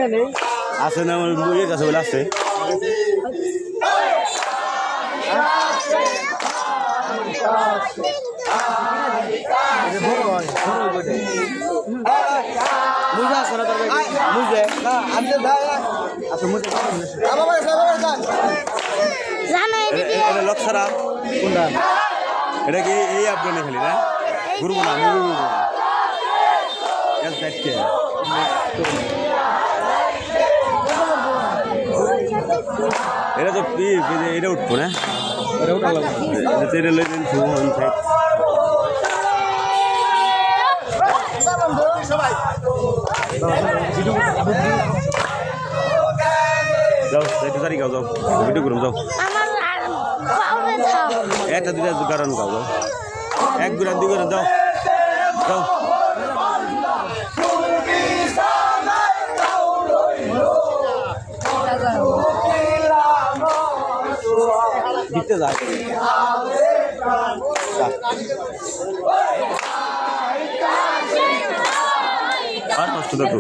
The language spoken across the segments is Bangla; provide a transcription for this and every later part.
আছে না মুয়ের কাছে বলে আছে মুজা আছে না তোর মুজে না আমি ভাই আচ্ছা মুজে বাবা জানো এটা লক্ষরা কোনটা এটা কি এই আপডনে খালি না ঘুরবো না ঘুরবো এক সাইডকে এটা তো এটা উঠবো না এটা উঠা লাগবে এটা লই দিন ফোন থাক সবাই যাও একটু তারি গাও যাও ভিডিও করুন যাও একটা দুটা কারণ গাও যাও এক গুড়া দুই করে যাও যাও দিতে যায় আর নষ্ট দেখো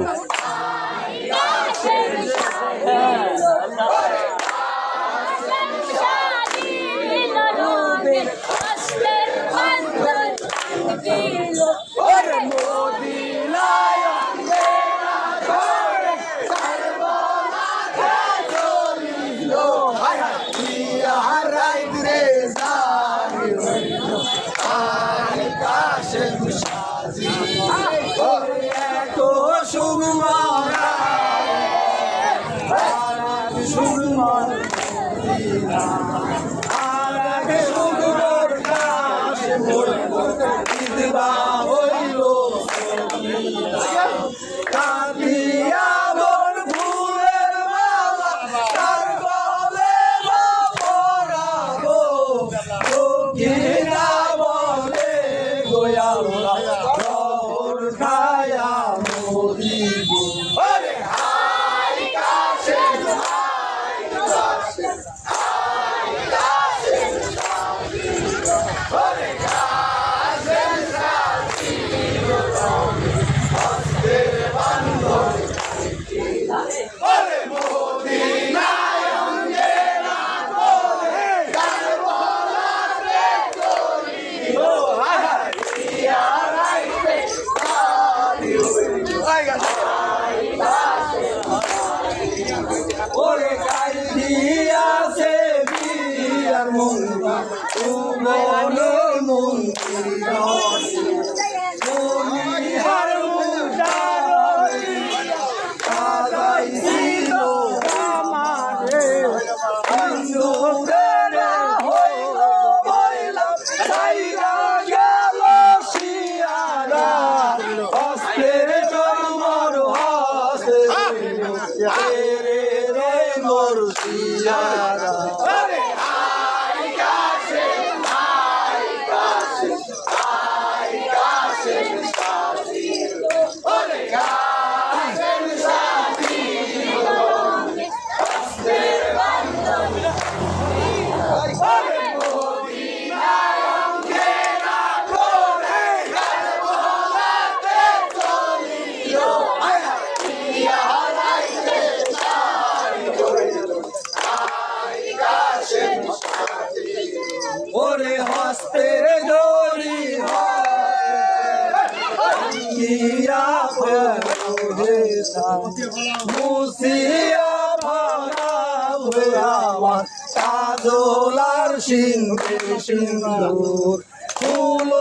কাজলার সিংহে সিন্দুর ফুল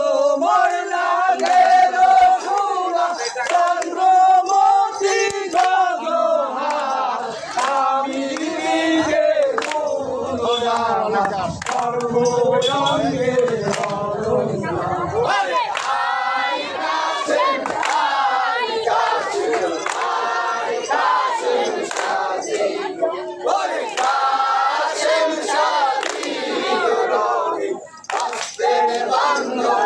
ময়না গেল চন্দ্রমতি গগহার আমি নিজে সর্বরঙ্গে No.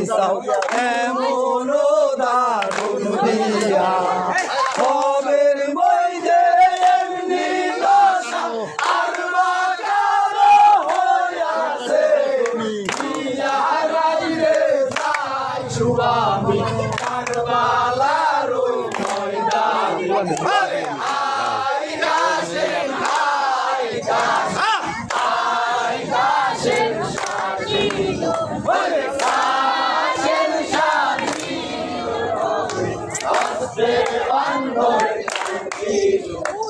চাও এমন দারুণ দিয়া কবের মধ্যে এমনি দশা আর বা কারো হইয়াছে দিয়া রাইরে যাই সুবামি কারবালার ওই ময়দানে আই গাছে আই গাছে আই গাছে সাথী ওরে গাছের সাথী আস্তে বান্ধব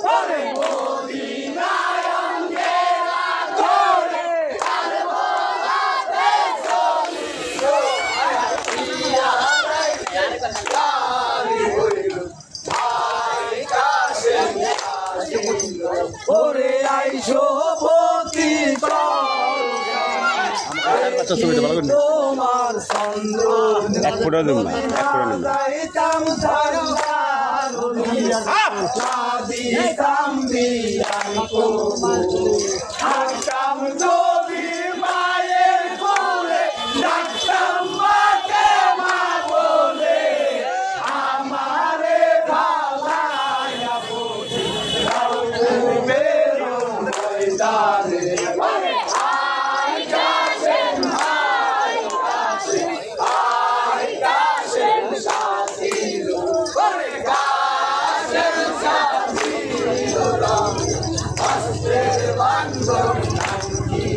ওরে মদিনায় অঙ্গেরা ধরে কারবালাতে চলিল ইয়া রাইতে গালি হইল আই গাছে ওরে আইসো পতি তোমার চন্দ্র এক ফোঁটা দেব না, এক ফোঁটা নেব না। যাইতাম দিতাম বিয়ান থাকতাম যদি মায়ের কোলে ডাকতাম মাকে মা বলে আমারে ভালাইয়া বলে বেরো ময়দানে আই গাছে আই গাছে আই গাছে সাথী ওরে গাছের সাথী আস্তে বান্ধব নাঙ্গি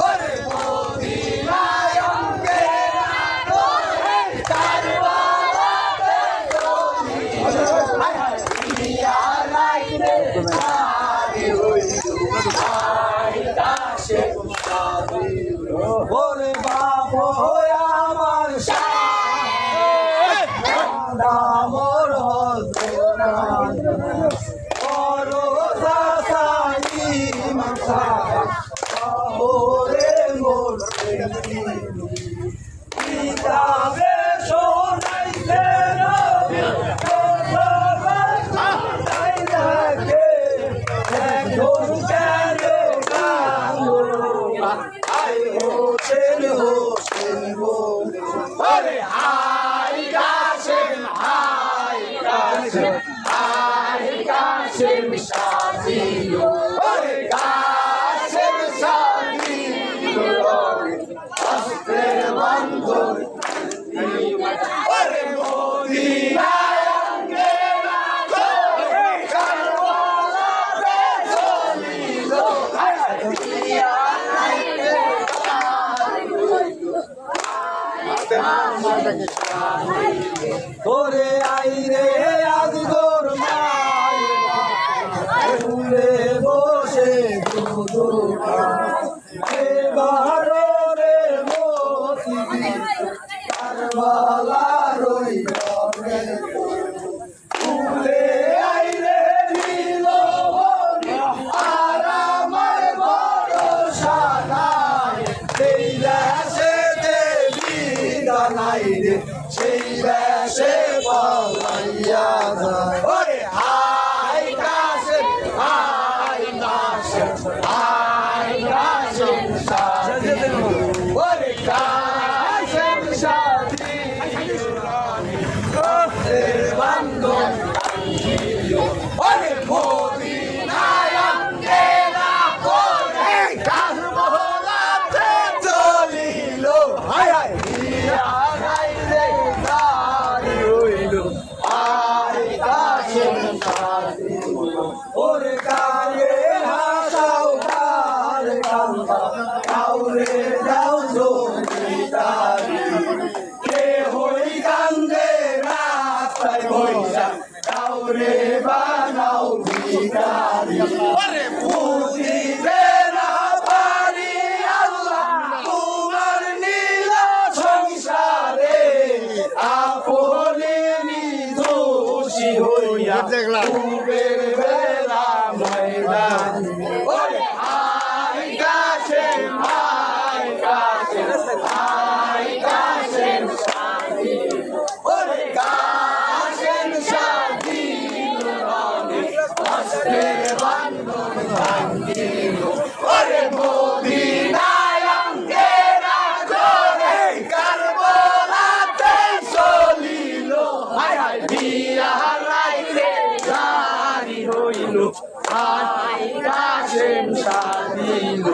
ওরে মদিনায় অঙ্গেরা ধরে কারবালাতে চলিল হায় হায় ইয়া রাইরে সারি হইল আই গাছে সাথী ওরে বাপ আমার দামর ওরে মোর কিতাবে শোনাইছে আই হোসেন হোসেন বলে ওরে হাই গাছেন হাই গাছেন হাই গাছেন সাথী ওরে গাছেন সাথী আস্তে বান্ধব ওরে মদিনায় অঙ্গেরা ধরে কারবালাতে চলিল হায় হায় ইয়া রাইতে তোরে আইরে আজ গোর মায়ে বসে বারে মতি কারবালা রইল ফুলে আইরে নীল আর আমার ভরসা নাই সেই দেশে দেবী দানাই রে সেই দেশে পালাইয়া যায় ওরে হাই গাছে হাই গাছে হাই গাছে সাথী ওরে গাছের সাথী বান্ধব ওরে মদিনায় অঙ্গেরা ধরে কারবালাতে চলিল হায় হায় ইয়া রাইরে সারি হইল আই গাছের সাথী ওরে গায়ে হাসাও গাল কান্দা কাউরে যাও জমিদারি কে হই কান্দে রাস্তায় বইসা কাউরে বানাও ভিখারি ওরে বুঝিবে না পারি আল্লাহ তোমার নীলা সংসারে আপনি নিদোষী হইয়া কুবের বেলা ময়দানে ওরে হাই গাছে হাই গাছে হাই গাছে সাথী ওরে গাছের সাথী আস্তে বান্ধব ভাঙ্গিল ওরে মদিনায় অঙ্গেরা ধরে কারবালা হইল হাই কাশেম শাহ দিল